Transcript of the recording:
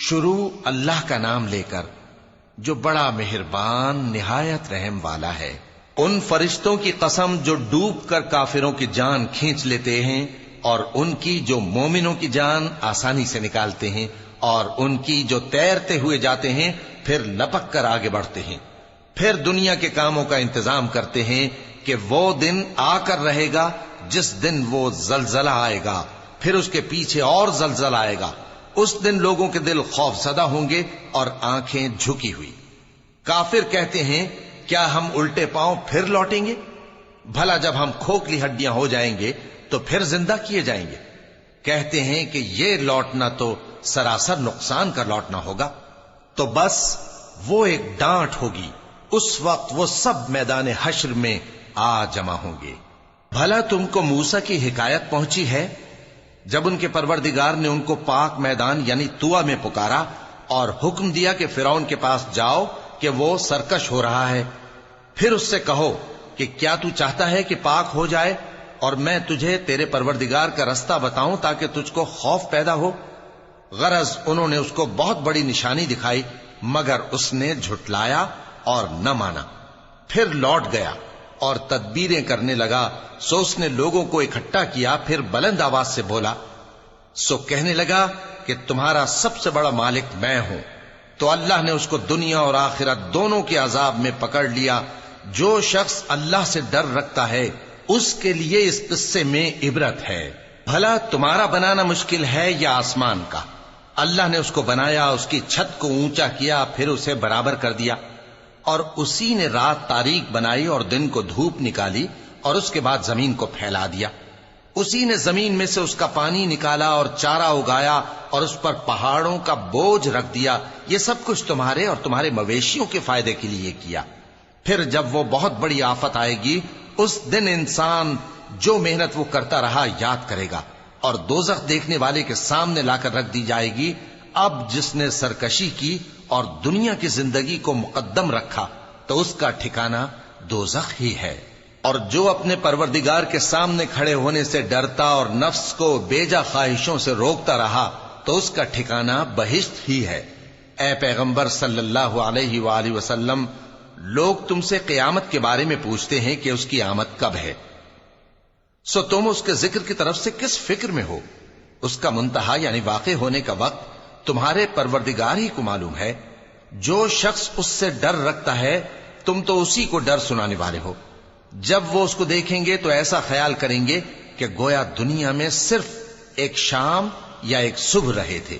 شروع اللہ کا نام لے کر جو بڑا مہربان نہایت رحم والا ہے۔ ان فرشتوں کی قسم جو ڈوب کر کافروں کی جان کھینچ لیتے ہیں، اور ان کی جو مومنوں کی جان آسانی سے نکالتے ہیں، اور ان کی جو تیرتے ہوئے جاتے ہیں پھر لپک کر آگے بڑھتے ہیں، پھر دنیا کے کاموں کا انتظام کرتے ہیں کہ وہ دن آ کر رہے گا جس دن وہ زلزلہ آئے گا، پھر اس کے پیچھے اور زلزلہ آئے گا۔ اس دن لوگوں کے دل خوف زدہ ہوں گے اور آنکھیں جھکی ہوئی۔ کافر کہتے ہیں کیا ہم الٹے پاؤں پھر لوٹیں گے؟ بھلا جب ہم کھوکھلی ہڈیاں ہو جائیں گے تو پھر زندہ کیے جائیں گے؟ کہتے ہیں کہ یہ لوٹنا تو سراسر نقصان کر لوٹنا ہوگا۔ تو بس وہ ایک ڈانٹ ہوگی، اس وقت وہ سب میدان حشر میں آ جمع ہوں گے۔ بھلا تم کو موسیٰ کی حکایت پہنچی ہے جب ان کے پروردگار نے ان کو پاک میدان یعنی طویٰ میں پکارا اور حکم دیا کہ فرعون کے پاس جاؤ کہ وہ سرکش ہو رہا ہے، پھر اس سے کہو کہ کیا تو چاہتا ہے کہ پاک ہو جائے اور میں تجھے تیرے پروردگار کا رستہ بتاؤں تاکہ تجھ کو خوف پیدا ہو؟ غرض انہوں نے اس کو بہت بڑی نشانی دکھائی مگر اس نے جھٹلایا اور نہ مانا، پھر لوٹ گیا اور تدبیریں کرنے لگا۔ سو اس نے لوگوں کو اکٹھا کیا، پھر بلند آواز سے بولا، سو کہنے لگا کہ تمہارا سب سے بڑا مالک میں ہوں۔ تو اللہ نے اس کو دنیا اور آخرت دونوں کے عذاب میں پکڑ لیا۔ جو شخص اللہ سے ڈر رکھتا ہے اس کے لیے اس قصے میں عبرت ہے۔ بھلا تمہارا بنانا مشکل ہے یا آسمان کا؟ اللہ نے اس کو بنایا، اس کی چھت کو اونچا کیا، پھر اسے برابر کر دیا، اور اسی نے رات تاریک بنائی اور دن کو دھوپ نکالی، اور اس کے بعد زمین کو پھیلا دیا۔ اسی نے زمین میں سے اس کا پانی نکالا اور چارہ اگایا اور اس پر پہاڑوں کا بوجھ رکھ دیا۔ یہ سب کچھ تمہارے اور تمہارے مویشیوں کے فائدے کے لیے کیا۔ پھر جب وہ بہت بڑی آفت آئے گی اس دن انسان جو محنت وہ کرتا رہا یاد کرے گا، اور دوزخ دیکھنے والے کے سامنے لا کر رکھ دی جائے گی۔ اب جس نے سرکشی کی اور دنیا کی زندگی کو مقدم رکھا تو اس کا ٹھکانہ دوزخ ہی ہے۔ اور جو اپنے پروردگار کے سامنے کھڑے ہونے سے ڈرتا اور نفس کو بیجا خواہشوں سے روکتا رہا تو اس کا ٹھکانہ بہشت ہی ہے۔ اے پیغمبر صلی اللہ علیہ وآلہ وسلم، لوگ تم سے قیامت کے بارے میں پوچھتے ہیں کہ اس کی آمد کب ہے، سو تم اس کے ذکر کی طرف سے کس فکر میں ہو؟ اس کا منتہا یعنی واقع ہونے کا وقت تمہارے پروردگار ہی کو معلوم ہے۔ جو شخص اس سے ڈر رکھتا ہے تم تو اسی کو ڈر سنانے والے ہو۔ جب وہ اس کو دیکھیں گے تو ایسا خیال کریں گے کہ گویا دنیا میں صرف ایک شام یا ایک صبح رہے تھے۔